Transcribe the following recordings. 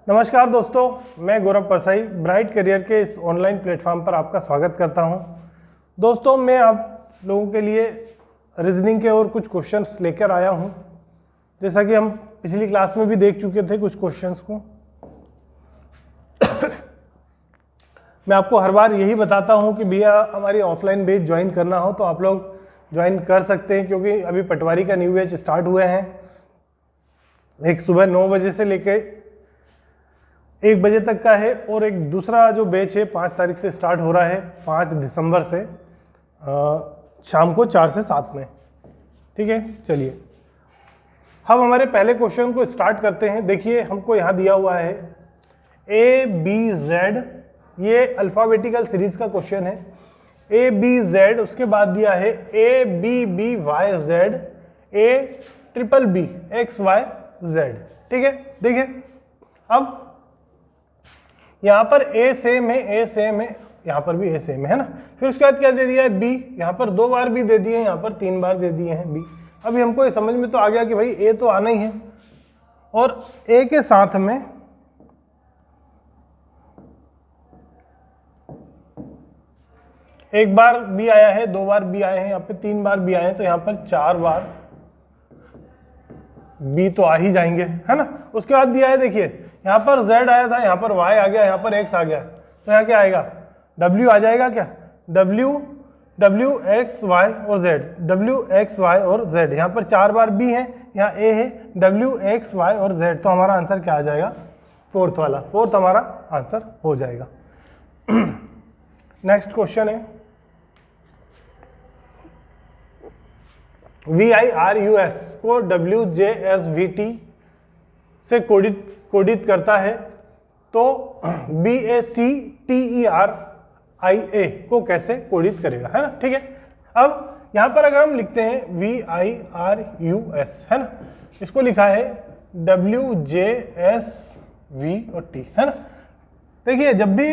नमस्कार दोस्तों, मैं गौरव परसाई ब्राइट करियर के इस ऑनलाइन प्लेटफॉर्म पर आपका स्वागत करता हूं। दोस्तों, मैं आप लोगों के लिए रीजनिंग के और कुछ क्वेश्चंस लेकर आया हूं। जैसा कि हम पिछली क्लास में भी देख चुके थे कुछ क्वेश्चंस को। मैं आपको हर बार यही बताता हूं कि भैया हमारी ऑफलाइन बैच ज्वाइन करना हो तो आप लोग ज्वाइन कर सकते हैं, क्योंकि अभी पटवारी का न्यू बैच स्टार्ट हुए हैं। एक सुबह 9 बजे से लेकर 1 बजे तक का है और एक दूसरा जो बैच है 5 तारीख से स्टार्ट हो रहा है, 5 दिसंबर से शाम को 4 से 7 में। ठीक है, चलिए हम हमारे पहले क्वेश्चन को स्टार्ट करते हैं। देखिए, हमको यहाँ दिया हुआ है ABZ, ये अल्फ़ाबेटिकल सीरीज का क्वेश्चन है। ABZ, उसके बाद दिया है ABBYZ, ABBXYZ। ठीक है, देखिए अब यहाँ पर A सेम है, A सेम है, यहाँ पर भी A सेम है ना। फिर उसके बाद क्या दे दिया है B, यहाँ पर 2 बार B दे दिए हैं, यहाँ पर 3 बार दे दिए हैं B। अभी हमको ये समझ में तो आ गया कि भाई A तो आना ही है, और A के साथ में एक बार B आया है, 2 बार B आए हैं, यहाँ पे 3 बार B आए हैं, तो यहाँ पर 4 बार B तो आ ही जाएंगे, है ना। उसके बाद दिया है, देखिए यहाँ पर Z आया था, यहाँ पर Y आ गया, यहाँ पर X आ गया, तो यहाँ क्या आएगा, W आ जाएगा। क्या W, W X Y और Z, W X Y और Z। यहाँ पर 4 बार B है, यहाँ A है, W X Y और Z। तो हमारा आंसर क्या आ जाएगा, फोर्थ वाला, फोर्थ हमारा आंसर हो जाएगा। नेक्स्ट क्वेश्चन है VIRUS को WJSVT से कोडित करता है, तो BACTERIA को कैसे कोडित करेगा, है ना। ठीक है, अब यहाँ पर अगर हम लिखते हैं VIRUS, है ना, इसको लिखा है WJSV और T, है ना। देखिए, जब भी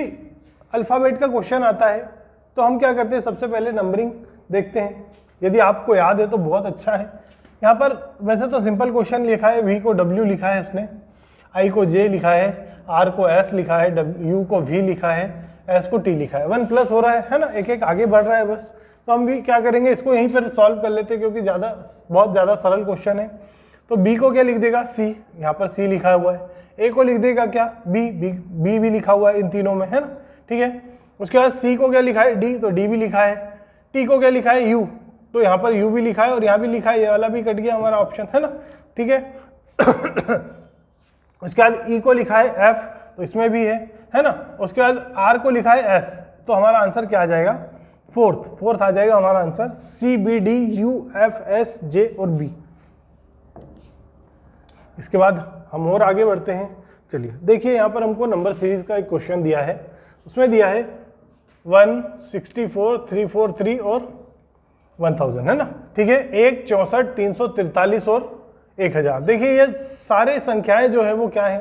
अल्फ़ाबेट का क्वेश्चन आता है तो हम क्या करते हैं, सबसे पहले नंबरिंग देखते हैं। यदि आपको याद है तो बहुत अच्छा है। यहाँ पर वैसे तो सिंपल क्वेश्चन लिखा है, V को W लिखा है उसने, I को J लिखा है, R को S लिखा है, U को V लिखा है, S को T लिखा है। 1 प्लस हो रहा है ना, एक एक आगे बढ़ रहा है बस। तो हम भी क्या करेंगे, इसको यहीं पर सॉल्व कर लेते हैं, क्योंकि बहुत ज़्यादा सरल क्वेश्चन है। तो B को क्या लिख देगा, C, यहाँ पर C लिखा हुआ है। A को लिख देगा क्या, B भी लिखा हुआ है इन तीनों में, है ना। ठीक है, उसके बाद C को क्या लिखा है, D, तो D भी लिखा है। T को क्या लिखा है, U, तो यहाँ पर U भी लिखा है और यहाँ भी लिखा है, ये वाला भी कट गया हमारा ऑप्शन, है ना। ठीक है। उसके बाद E को लिखा है F, तो इसमें भी है ना। उसके बाद R को लिखा है S, तो हमारा आंसर क्या आ जाएगा, फोर्थ आ जाएगा हमारा answer, C B D U F S J और B। इसके बाद हम और आगे बढ़ते हैं। चलिए देखिए, यहाँ पर हमको नंबर सीरीज का एक क्वेश्चन दिया है, उसमें दिया है 1, 64, 343 और 1000, है ना। ठीक है, 1, 64, 343 और 1000। देखिए, ये सारे संख्याएं जो है वो क्या है,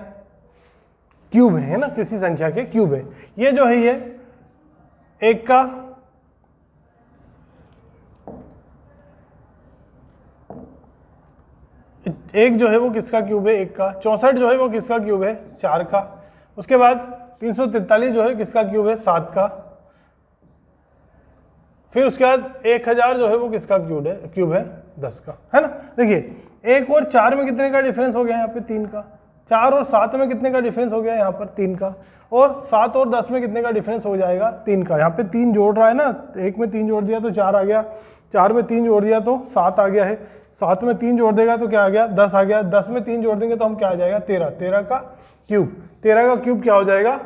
क्यूब है ना, किसी संख्या के क्यूब है। ये जो है ये एक का एक जो है वो किसका क्यूब है, 1 का। 64 जो है वो किसका क्यूब है, 4 का। उसके बाद 343 जो है किसका क्यूब है, 7 का। फिर उसके बाद 1000 जो है वो किसका क्यूब है, 10 का, है ना। देखिए, 1 और 4 में कितने का डिफरेंस हो गया, यहाँ पे 3 का। 4 और 7 में कितने का डिफरेंस हो गया, यहाँ पर 3 का। और 7 और 10 में कितने का डिफरेंस हो जाएगा, 3 का। यहाँ पे 3 जोड़ रहा है ना, 1 में 3 जोड़ दिया तो 4 आ गया, 4 में 3 जोड़ दिया तो 7 आ गया है, 7 में 3 जोड़ देगा तो क्या आ गया, 10 आ गया, 10 में 3 जोड़ देंगे तो हम क्या आ जाएगा, 13। 13 का क्यूब क्या हो जाएगा,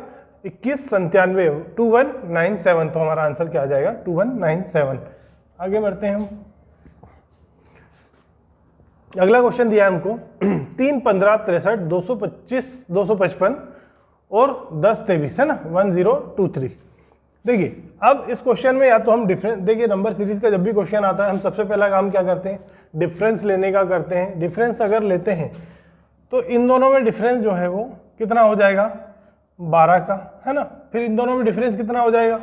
2197, 2197। तो हमारा आंसर क्या आ जाएगा, 2197। आगे बढ़ते हैं हम। अगला क्वेश्चन दिया है हमको 3, 15, 63, 225, 255 और 10, 23, है ना, 1023। देखिए, अब इस क्वेश्चन में या तो हम डिफरेंस, देखिए नंबर सीरीज का जब भी क्वेश्चन आता है हम सबसे पहला काम क्या करते हैं, डिफरेंस लेने का करते हैं। डिफरेंस अगर लेते हैं तो इन दोनों में डिफरेंस जो है वो कितना हो जाएगा, 12 का, है ना। फिर इन दोनों में डिफरेंस कितना हो जाएगा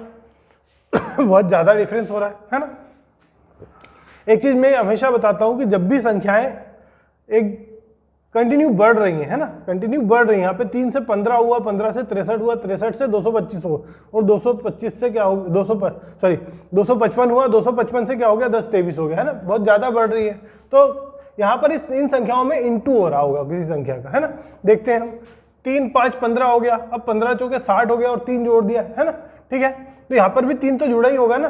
बहुत ज़्यादा डिफरेंस हो रहा है ना। एक चीज़ मैं हमेशा बताता हूँ कि जब भी संख्याएं एक कंटिन्यू बढ़ रही है ना, कंटिन्यू बढ़ रही है। यहाँ पे 3 से 15 हुआ, 15 से 63 हुआ, 63 से 225 हुआ, और 225 से क्या हो गया 255 हुआ, 255 से क्या हो गया 1023 हो गया, है ना, बहुत ज़्यादा बढ़ रही है। तो यहाँ पर इन संख्याओं में इंटू हो रहा होगा किसी संख्या का, है ना। देखते हैं हम, 3 5 15 हो गया, अब 15 चौके 60 हो गया और 3 जोड़ दिया, है ना, ठीक है। तो यहाँ पर भी 3 तो जुड़ा ही होगा ना।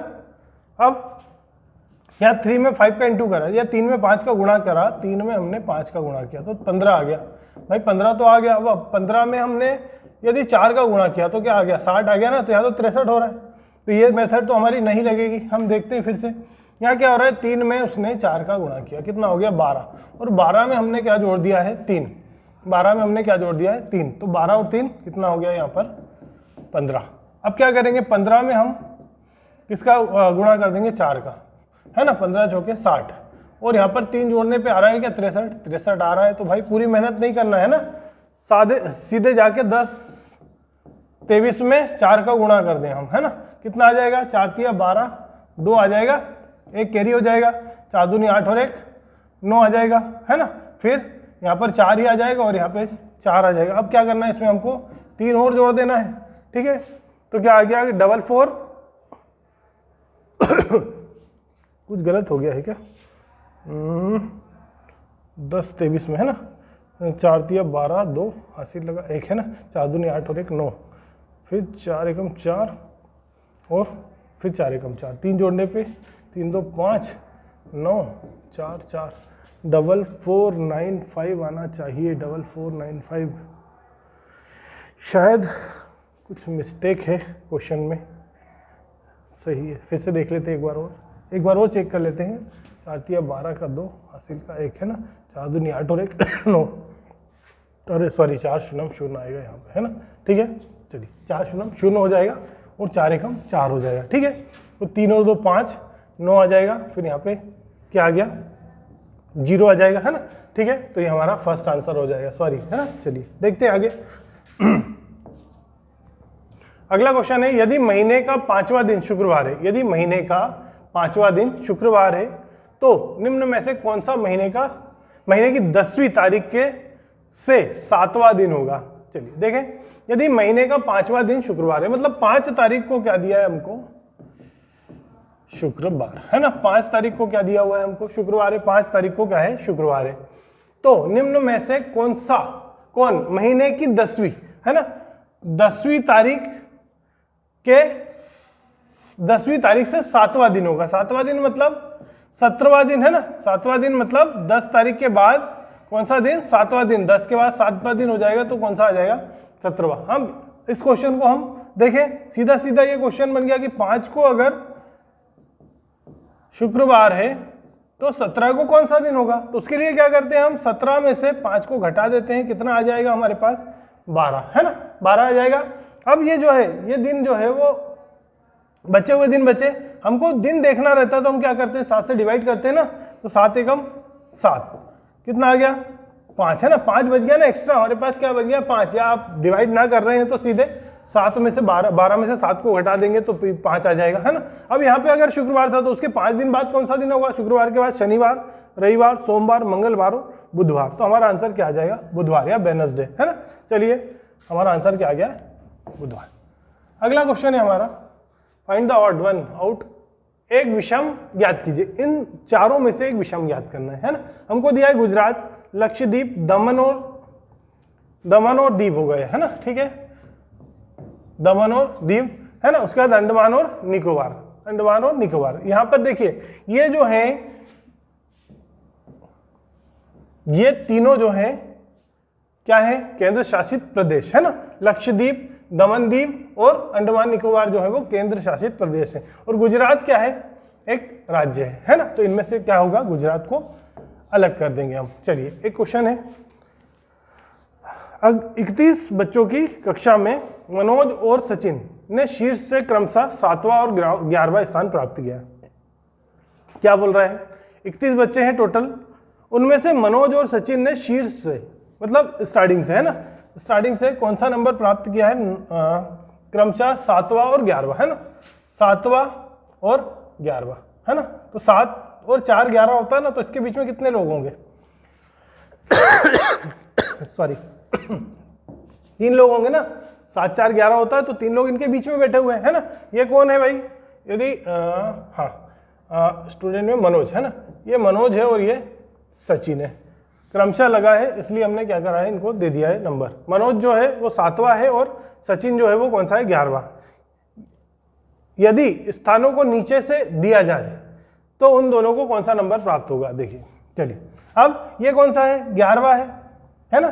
अब यहाँ 3 में 5 का इंटू करा, या 3 में 5 का गुणा करा, 3 में हमने 5 का गुणा किया तो 15 आ गया भाई, 15 तो आ गया। अब 15 में हमने यदि 4 का गुणा किया तो क्या आ गया 60 आ गया ना, तो यहाँ तो 63 हो रहा है। तो ये मेथड तो हमारी नहीं लगेगी। हम देखते हैं फिर से, यहाँ क्या हो रहा है, 3 में उसने 4 का गुणा किया, कितना हो गया 12, और 12 में हमने क्या जोड़ दिया है 3, 12 में हमने क्या जोड़ दिया है 3, तो 12 और 3 कितना हो गया यहाँ पर 15। अब क्या करेंगे, 15 में हम किसका गुणा कर देंगे 4 का, है ना, 15 चौके 60, और यहाँ पर 3 जोड़ने पे आ रहा है क्या 63 आ रहा है। तो भाई पूरी मेहनत नहीं करना है ना, सीधे जाके 1023 में 4 का गुणा कर दें हम, है ना, कितना आ जाएगा 4 तिया 12, 2 आ जाएगा, 1 कैरी हो जाएगा, 4 दूनी 8 और 1 9 आ जाएगा, है ना। फिर यहाँ पर 4 ही आ जाएगा और यहाँ पे 4 आ जाएगा। अब क्या करना है, इसमें हमको 3 और जोड़ देना है, ठीक है। तो क्या आ गया 44, कुछ गलत हो गया है क्या, 1023 में, है ना, 4 तिया 12, 2 हासिल लगा 1, है ना, 4 दूनी 8 और 1 9, फिर 4 एकम 4 और फिर 4 एकम 4, 3 जोड़ने पे 3 2 5 9 4 4, 4495 आना चाहिए, 4495। शायद कुछ मिस्टेक है क्वेश्चन में, सही है, फिर से देख लेते हैं एक बार और चेक कर लेते हैं। 4 तिया 12 का 2 हासिल का 1, है ना, 4 दूनी 8 और 1 9, अरे सॉरी 4 शून्य 0 आएगा यहाँ पे, है ना, ठीक है। चलिए 4 शून्य 0 हो जाएगा और 4 एकम 4 हो जाएगा, ठीक है। तो 3 और 2 5 9 आ जाएगा, फिर यहाँ पे क्या आ गया 0 आ जाएगा, है ना, ठीक है। तो ये हमारा फर्स्ट आंसर हो जाएगा, सॉरी, है ना। चलिए देखते हैं आगे। अगला क्वेश्चन है, यदि महीने का 5वां दिन शुक्रवार है, यदि महीने का 5वां दिन शुक्रवार है तो निम्न में से कौन सा महीने की 10वीं तारीख के से 7वां दिन होगा। चलिए देखें, यदि महीने का 5वां दिन शुक्रवार है, मतलब 5 तारीख को क्या दिया है हमको शुक्रवार, है ना, 5 तारीख को क्या दिया हुआ है हमको शुक्रवार है, 5 तारीख को क्या है शुक्रवार है। तो निम्न में से कौन महीने की 10वीं, है ना, 10वीं तारीख के 10वीं तारीख से 7वां दिन होगा। 7वां दिन मतलब 17वां दिन, है ना, 7वां दिन मतलब 10 तारीख के बाद कौन सा दिन 7वां दिन, 10 के बाद 7वां दिन हो जाएगा, तो कौन सा आ जाएगा 17वां। हम इस क्वेश्चन को हम देखें, सीधा सीधा ये क्वेश्चन बन गया कि 5 को अगर शुक्रवार है तो 17 को कौन सा दिन होगा। तो उसके लिए क्या करते हैं हम, 17 में से 5 को घटा देते हैं, कितना आ जाएगा हमारे पास 12, है ना, 12 आ जाएगा। अब ये जो है, ये दिन जो है वो बचे हुए दिन बचे, हमको दिन देखना रहता है तो हम क्या करते हैं 7 से डिवाइड करते हैं ना, तो 7 एकम 7, कितना आ गया 5, है ना, 5 बच गया ना एक्स्ट्रा हमारे पास, क्या बच गया 5, या आप डिवाइड ना कर रहे हैं तो सीधे 7 में से 12 में से 7 को घटा देंगे तो 5 आ जाएगा, है ना। अब यहाँ पे अगर शुक्रवार था तो उसके 5 दिन बाद कौन सा दिन होगा, शुक्रवार के बाद शनिवार, रविवार, सोमवार, मंगलवार और बुधवार। तो हमारा आंसर क्या आ जाएगा बुधवार या वेडनेसडे, है ना। चलिए हमारा आंसर क्या आ गया बुधवार। अगला क्वेश्चन है हमारा, find the odd one out, एक विषम ज्ञात कीजिए। इन चारों में से एक विषम ज्ञात करना है ना। हमको दिया है गुजरात, लक्षद्वीप, दमन और दीव हो गए, है ना, ठीक है, दमन और दीव, है ना। उसके बाद अंडमान और निकोबार। यहां पर देखिए ये जो है, ये तीनों जो है क्या है, केंद्र शासित प्रदेश, है ना। लक्षद्वीप, दमन दीव और अंडमान निकोबार जो है वो केंद्र शासित प्रदेश है, और गुजरात क्या है, एक राज्य है ना। तो इनमें से क्या होगा, गुजरात को अलग कर देंगे हम। चलिए एक क्वेश्चन है, 31 बच्चों की कक्षा में मनोज और सचिन ने शीर्ष से क्रमशः 7वां और 11वां स्थान प्राप्त किया। क्या बोल रहा है, 31 बच्चे हैं टोटल, उनमें से मनोज और सचिन ने शीर्ष से मतलब स्टार्टिंग से, है ना, स्टार्टिंग से कौन सा नंबर प्राप्त किया है, क्रमशः 7वां और 11वां, है ना, 7वां और 11वां, है ना। तो 7 और 4 11 होता है ना, तो इसके बीच में कितने लोग होंगे सॉरी 3 लोग होंगे ना, 7 4 11 होता है, तो 3 लोग इनके बीच में बैठे हुए हैं, है ना। ये कौन है भाई, यदि स्टूडेंट में मनोज है ना, ये मनोज है और ये सचिन है, क्रमशः लगा है, इसलिए हमने क्या करा है, इनको दे दिया है नंबर। मनोज जो है वो 7वां है और सचिन जो है वो कौन सा है, 11वां। यदि स्थानों को नीचे से दिया जाए तो उन दोनों को कौन सा नंबर प्राप्त होगा, देखिए। चलिए अब ये कौन सा है, 11वां है ना।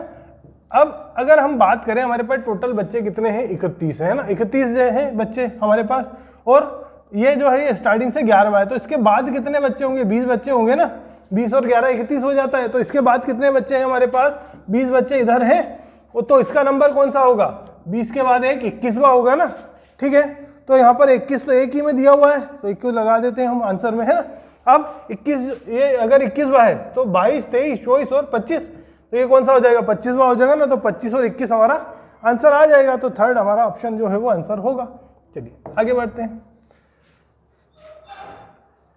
अब अगर हम बात करें, हमारे पास टोटल बच्चे कितने हैं, 31 है ना, 31 जो है बच्चे हमारे पास, और ये जो है ये स्टार्टिंग से 11वां है, तो इसके बाद कितने बच्चे होंगे, 20 बच्चे होंगे ना, 20 और 11 31 हो जाता है, तो इसके बाद कितने बच्चे हैं हमारे पास, 20 बच्चे इधर हैं, तो इसका नंबर कौन सा होगा, 20 के बाद एक 21वां होगा ना, ठीक है। तो यहाँ पर 21 तो एक ही में दिया हुआ है, तो 21 लगा देते हैं हम आंसर में, है ना। अब 21, ये अगर 21वां है तो 22 23 24 और 25, तो ये कौन सा हो जाएगा, 25वां हो जाएगा ना, तो 25 और 21 हमारा आंसर आ जाएगा, तो थर्ड हमारा ऑप्शन जो है वो आंसर होगा। चलिए आगे बढ़ते हैं।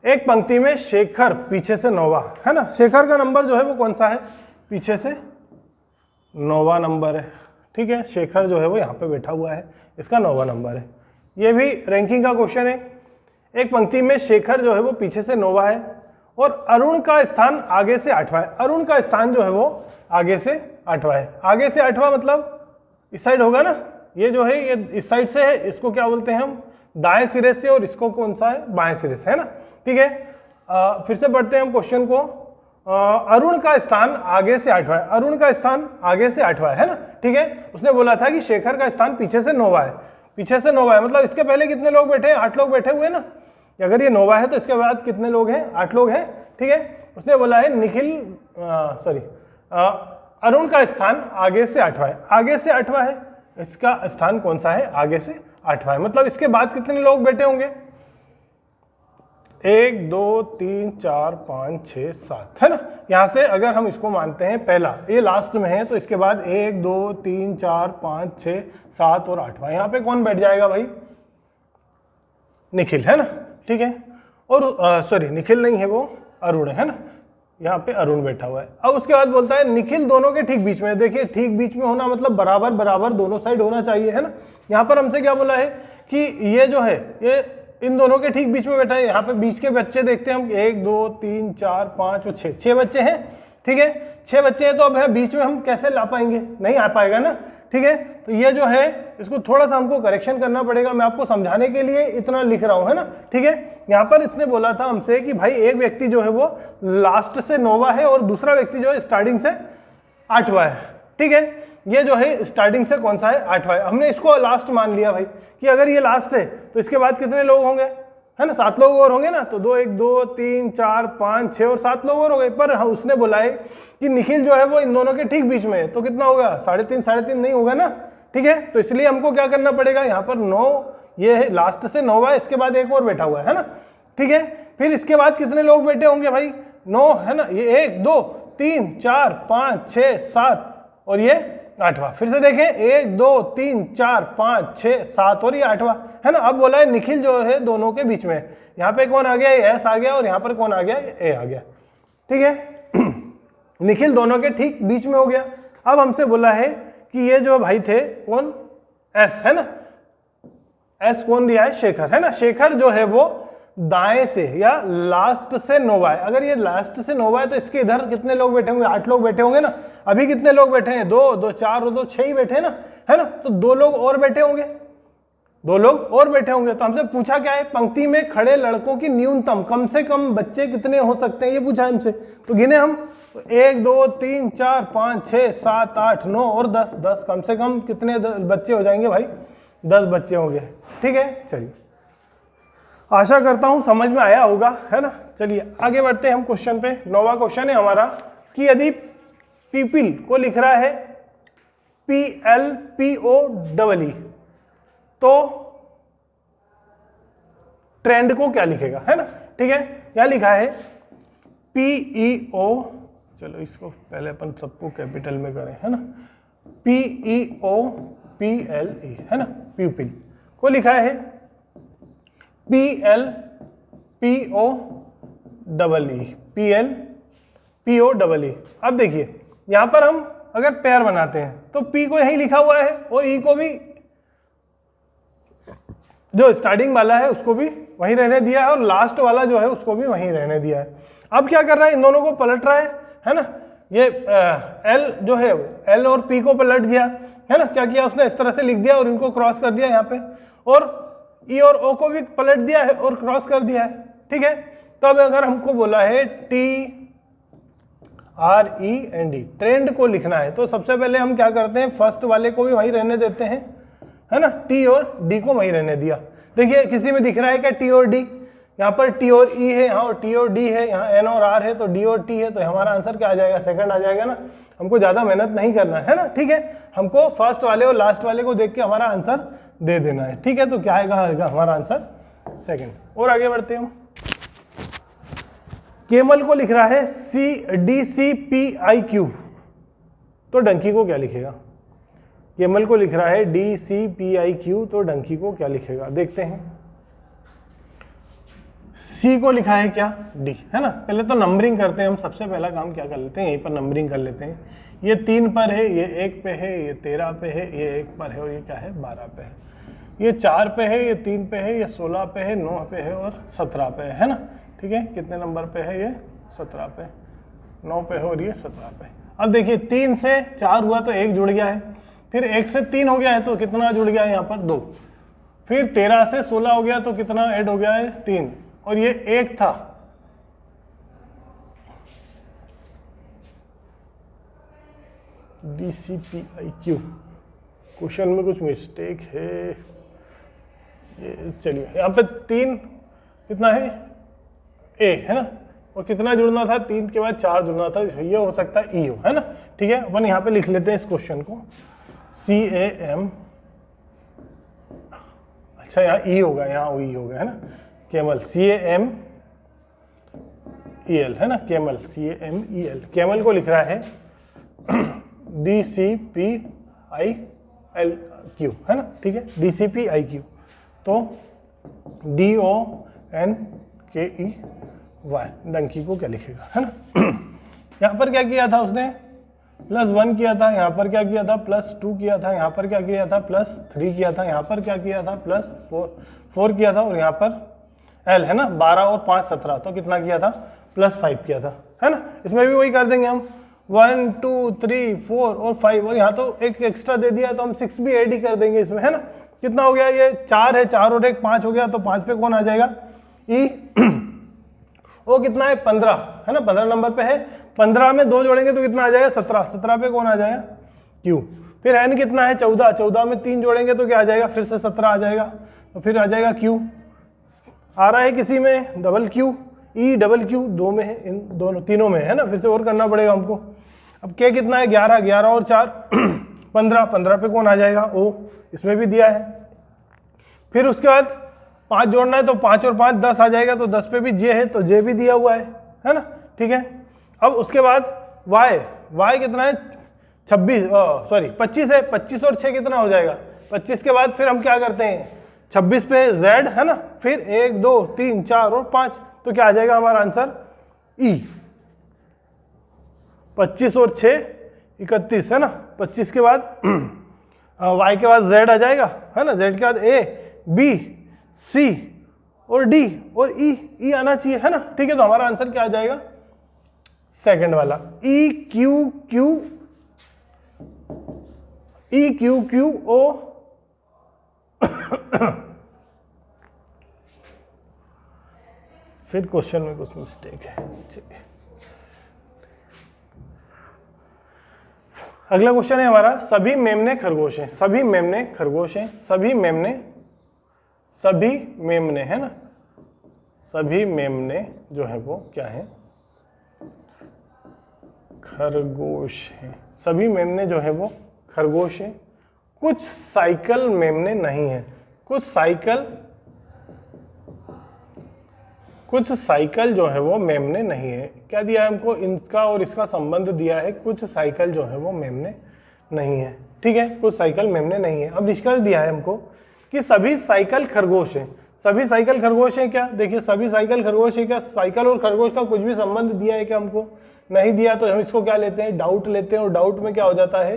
एक पंक्ति में शेखर पीछे से 9वां, है ना, शेखर का नंबर जो है वो कौन सा है, पीछे से 9वां नंबर है, ठीक है। शेखर जो है वो यहाँ पे बैठा हुआ है, इसका 9वां नंबर है। ये भी रैंकिंग का क्वेश्चन है। एक पंक्ति में शेखर जो है वो पीछे से 9वां है और अरुण का स्थान आगे से 8वां है। अरुण का स्थान जो है वो आगे से 8वां है। आगे से 8वां मतलब इस साइड होगा ना, ये जो है ये इस साइड से है, इसको क्या बोलते हैं हम, दाएं सिरे से, और इसको कौन सा है, बाएं सिरे से, है ना, ठीक है। फिर से पढ़ते हैं हम क्वेश्चन को। अरुण का स्थान आगे से 8वां है, अरुण का स्थान आगे से 8वां है ना, ठीक है। उसने बोला था कि शेखर का स्थान पीछे से 9वां है, पीछे से 9वां है, मतलब इसके पहले कितने लोग बैठे हैं, 8 लोग बैठे हुए ना। अगर ये 9वां है तो इसके बाद कितने लोग हैं, 8 लोग हैं, ठीक है। उसने बोला है अरुण का स्थान आगे से 8वां है, आगे से 8वां है, इसका स्थान कौन सा है, आगे से 8वां है, मतलब इसके बाद कितने लोग बैठे होंगे, 1 2 3 4 5 6 7, है ना। यहां से अगर हम इसको मानते हैं पहला, ये लास्ट में है, तो इसके बाद 1 2 3 4 5 6 7 और 8वां, यहाँ पे कौन बैठ जाएगा भाई, निखिल, है ना, ठीक है। और सॉरी निखिल नहीं है, वो अरुण है ना, यहाँ पे अरुण बैठा हुआ है। अब उसके बाद बोलता है निखिल दोनों के ठीक बीच में। देखिए ठीक बीच में होना मतलब बराबर बराबर दोनों साइड होना चाहिए, है ना। यहाँ पर हमसे क्या बोला है कि ये जो है ये इन दोनों के ठीक बीच में बैठा है। यहाँ पे बीच के बच्चे देखते हैं हम, 1 2 3 4 5 और 6 बच्चे हैं, ठीक है। 6 बच्चे हैं, तो अब बीच में हम कैसे ला पाएंगे, नहीं आ पाएगा ना, ठीक है। तो ये जो है इसको थोड़ा सा हमको करेक्शन करना पड़ेगा, मैं आपको समझाने के लिए इतना लिख रहा हूं, है ना, ठीक है। यहाँ पर इसने बोला था हमसे कि भाई एक व्यक्ति जो है वो लास्ट से 9वां है और दूसरा व्यक्ति जो है स्टार्टिंग से 8वां है, ठीक है। ये जो है स्टार्टिंग से कौन सा है, 8वां है। हमने इसको लास्ट मान लिया भाई कि अगर ये लास्ट है तो इसके बाद कितने लोग होंगे, है ना, 7 लोग और होंगे ना, तो 1 2 3 4 5 6 और 7 लोग और हो गए। पर उसने बोला है कि निखिल जो है वो इन दोनों के ठीक बीच में है, तो कितना होगा, 3.5 नहीं होगा ना, ठीक है। तो इसलिए हमको क्या करना पड़ेगा, यहाँ पर 9, ये है लास्ट से 9वां, इसके बाद एक और बैठा हुआ है ना, ठीक है। फिर इसके बाद कितने लोग बैठे होंगे भाई, 9, है ना, ये 1 2 3 4 5 6 7 और ये 8वां। फिर से देखें 1 2 3 4 5 6 7 और ये 8वां, है ना। अब बोला है निखिल जो है दोनों के बीच में, यहाँ पे कौन आ गया, एस आ गया, और यहाँ पर कौन आ गया, ए आ गया, ठीक है। निखिल दोनों के ठीक बीच में हो गया। अब हमसे बोला है कि ये जो भाई थे कौन, एस, है ना, एस कौन दिया है, शेखर, है ना। शेखर जो है वो दाएं से या लास्ट से 9वां है। अगर ये लास्ट से 9वां है तो इसके इधर कितने लोग बैठे होंगे, 8 लोग बैठे होंगे ना। अभी कितने लोग बैठे हैं, 2 2 4 और 2 6 ही बैठे हैं ना, है ना। तो 2 लोग और बैठे होंगे, 2 लोग और बैठे होंगे। तो हमसे पूछा क्या है, पंक्ति में खड़े लड़कों की न्यूनतम कम से कम बच्चे कितने हो सकते हैं, ये पूछा हमसे। तो गिने हम, 1 2 3 4 5 6 7 8 9 और 10 कम से कम कितने बच्चे हो जाएंगे भाई, 10 बच्चे होंगे, ठीक है। चलिए आशा करता हूं समझ में आया होगा, है ना। चलिए आगे बढ़ते हैं हम क्वेश्चन पे। 9वां क्वेश्चन है हमारा कि यदि पीपल को लिख रहा है PLPOEE तो ट्रेंड को क्या लिखेगा, है ना, ठीक है। क्या लिखा है PEO, चलो इसको पहले अपन सबको कैपिटल में करें, है ना, PEOPLE, है ना, प्यूपिल को लिखा है PLPOEE। अब देखिए यहां पर हम अगर पेयर बनाते हैं तो P को यहीं लिखा हुआ है और E को भी जो स्टार्टिंग वाला है उसको भी वहीं रहने दिया है और लास्ट वाला जो है उसको भी वहीं रहने दिया है। अब क्या कर रहा है, इन दोनों को पलट रहा है ना। ये L जो है L और P को पलट दिया है ना, क्या किया उसने, इस तरह से लिख दिया और इनको क्रॉस कर दिया यहाँ पे, और E और O को भी पलट दिया है और क्रॉस कर दिया है। ठीक है, तो अब अगर हमको बोला है TREND ट्रेंड को लिखना है तो सबसे पहले हम क्या करते हैं, फर्स्ट वाले को भी वहीं रहने देते हैं, है ना, T और D को वहीं रहने दिया। देखिए किसी में दिख रहा है क्या T और D, यहाँ पर T और E है, यहाँ और T और D है, यहाँ N और R है, तो D और T है, तो हमारा आंसर क्या आ जाएगा, सेकंड आ जाएगा ना। हमको ज़्यादा मेहनत नहीं करना है ना। ठीक है, हमको फर्स्ट वाले और लास्ट वाले को देख के हमारा आंसर दे देना है। ठीक है, तो क्या आएगा हमारा आंसर सेकंड। और आगे बढ़ते हैं हम। केमल को लिख रहा है DCPIQ, तो डंकी को क्या लिखेगा। केमल को लिख रहा है DCPIQ, तो डंकी को क्या लिखेगा, देखते हैं। C को लिखा है क्या, D, है ना। पहले तो नंबरिंग करते हैं हम, सबसे पहला काम क्या कर लेते हैं, यहीं पर नंबरिंग कर लेते हैं। ये 3 पर है, ये 1 पे है, ये 13 पे है, ये 1 पर है और ये क्या है 12 पे है। ये 4 पे है, ये 3 पे है, ये 16 पे है, 9 पे है और 17 पे है ना। ठीक है, कितने नंबर पे है, ये 17 पे, 9 पे है और ये 17 पे। अब देखिए 3 से 4 हुआ तो 1 जुड़ गया है, फिर 1 से 3 हो गया है तो कितना जुड़ गया है यहाँ पर 2, फिर 13 से 16 हो गया तो कितना ऐड हो गया है 3, और ये 1 था। DCPIQ, क्वेश्चन में कुछ मिस्टेक है। ये चलिए यहाँ पे 3 कितना है A, है ना, और कितना जुड़ना था, 3 के बाद 4 जुड़ना था, ये हो सकता है E हो, है ना। ठीक है, अपन यहाँ पे लिख लेते हैं इस क्वेश्चन को CAM, अच्छा यहाँ E होगा, यहाँ E होगा, है ना। केमल CAMEL, है ना, केमल CAMEL, केमल को लिख रहा है DCPIQ, है ना। ठीक है, DCPIQ, तो DONKEY, डंकी को क्या लिखेगा, है ना। यहाँ पर क्या किया था उसने, +1 किया था, यहाँ पर क्या किया था +2 किया था, यहाँ पर क्या किया था +3 किया था, यहाँ पर क्या किया था +4 किया था, और यहाँ पर L, है ना, 12 और 5 17, तो कितना किया था +5 किया था, है ना। इसमें भी वही कर देंगे हम, 1 2 3 4 और 5, और यहाँ तो एक एक्स्ट्रा दे दिया तो हम 6 भी ऐड ही कर देंगे इसमें, है ना। कितना हो गया, ये 4 है, 4 और 1 5 हो गया, तो 5 पे कौन आ जाएगा E, वो कितना है 15, है ना, 15 नंबर पे है। 15 में 2 जोड़ेंगे तो कितना आ जाएगा 17, 17 पे कौन आ जाएगा Q। फिर N कितना है 14, 14 में 3 जोड़ेंगे तो क्या आ जाएगा, फिर से 17 आ जाएगा, तो फिर आ जाएगा Q। आ रहा है किसी में QQ, E QQ 2 में है, इन दोनों तीनों में, है ना, फिर से और करना पड़ेगा हमको। अब K कितना है 11, 11 और 4 15, 15 पे कौन आ जाएगा O, इसमें भी दिया है। फिर उसके बाद 5 जोड़ना है तो 5 और 5 10 आ जाएगा, तो 10 पे भी J है तो J भी दिया हुआ है ना। ठीक है, अब उसके बाद Y कितना है 25 है, 25 और 6 कितना हो जाएगा 25 के बाद फिर हम क्या करते हैं 26 पे Z, है ना, फिर 1 2 3 4 और 5, तो क्या आ जाएगा हमारा आंसर E। 25 और 6 31, है ना। 25 के बाद Y के बाद Z आ जाएगा, है ना, Z के बाद A B C और D और E आना चाहिए, है ना। ठीक है, तो हमारा आंसर क्या आ जाएगा सेकंड वाला EQQO। फिर क्वेश्चन में कुछ मिस्टेक है। अगला क्वेश्चन है हमारा, सभी मेमने खरगोश हैं, सभी मेमने खरगोश हैं, सभी मेमने, है ना, सभी मेमने जो है वो क्या है खरगोश हैं, सभी मेमने जो है वो खरगोश हैं। कुछ साइकिल मेमने नहीं है, कुछ साइकिल जो है वो मेमने नहीं है। क्या दिया है हमको, इनका और इसका संबंध दिया है, कुछ साइकिल जो है वो मेमने नहीं है। ठीक है, कुछ साइकिल मेमने नहीं है। अब निष्कर्ष दिया है हमको कि सभी साइकिल खरगोश हैं, सभी साइकिल खरगोश हैं क्या, देखिए सभी साइकिल खरगोश है क्या, साइकिल और खरगोश का कुछ भी संबंध दिया है क्या हमको, नहीं दिया तो हम इसको क्या लेते हैं, डाउट लेते हैं, और डाउट में क्या हो जाता है,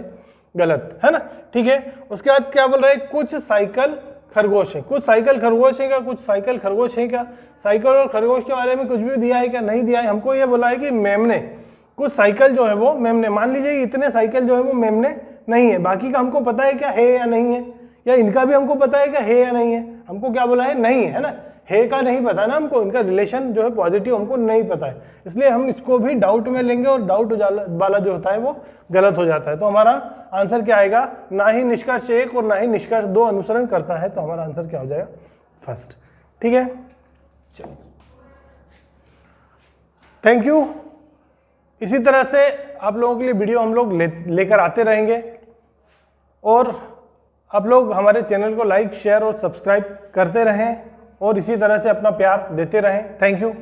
गलत, है ना। ठीक है, उसके बाद क्या बोल रहे हैं, कुछ साइकिल खरगोश है, कुछ साइकिल खरगोश है क्या, कुछ साइकिल खरगोश है क्या, साइकिल और खरगोश के बारे में कुछ भी दिया है क्या, नहीं दिया है। हमको ये बोला है कि मैम ने कुछ साइकिल जो है वो मैम ने, मान लीजिए इतने साइकिल जो है वो मैम ने नहीं है, बाकी का हमको पता है क्या है या नहीं है, या इनका भी हमको पता है क्या है या नहीं है। हमको क्या बोला है, नहीं है ना, है का नहीं पता ना हमको, इनका रिलेशन जो है पॉजिटिव हमको नहीं पता है, इसलिए हम इसको भी डाउट में लेंगे और डाउट वाला जो होता है वो गलत हो जाता है। तो हमारा आंसर क्या आएगा, ना ही निष्कर्ष 1 और ना ही निष्कर्ष 2 अनुसरण करता है, तो हमारा आंसर क्या हो जाएगा, फर्स्ट। ठीक है, चलिए, थैंक यू। इसी तरह से आप लोगों के लिए वीडियो हम लोग लेकर आते रहेंगे, और आप लोग हमारे चैनल को लाइक, शेयर और सब्सक्राइब करते रहें, और इसी तरह से अपना प्यार देते रहें। Thank you.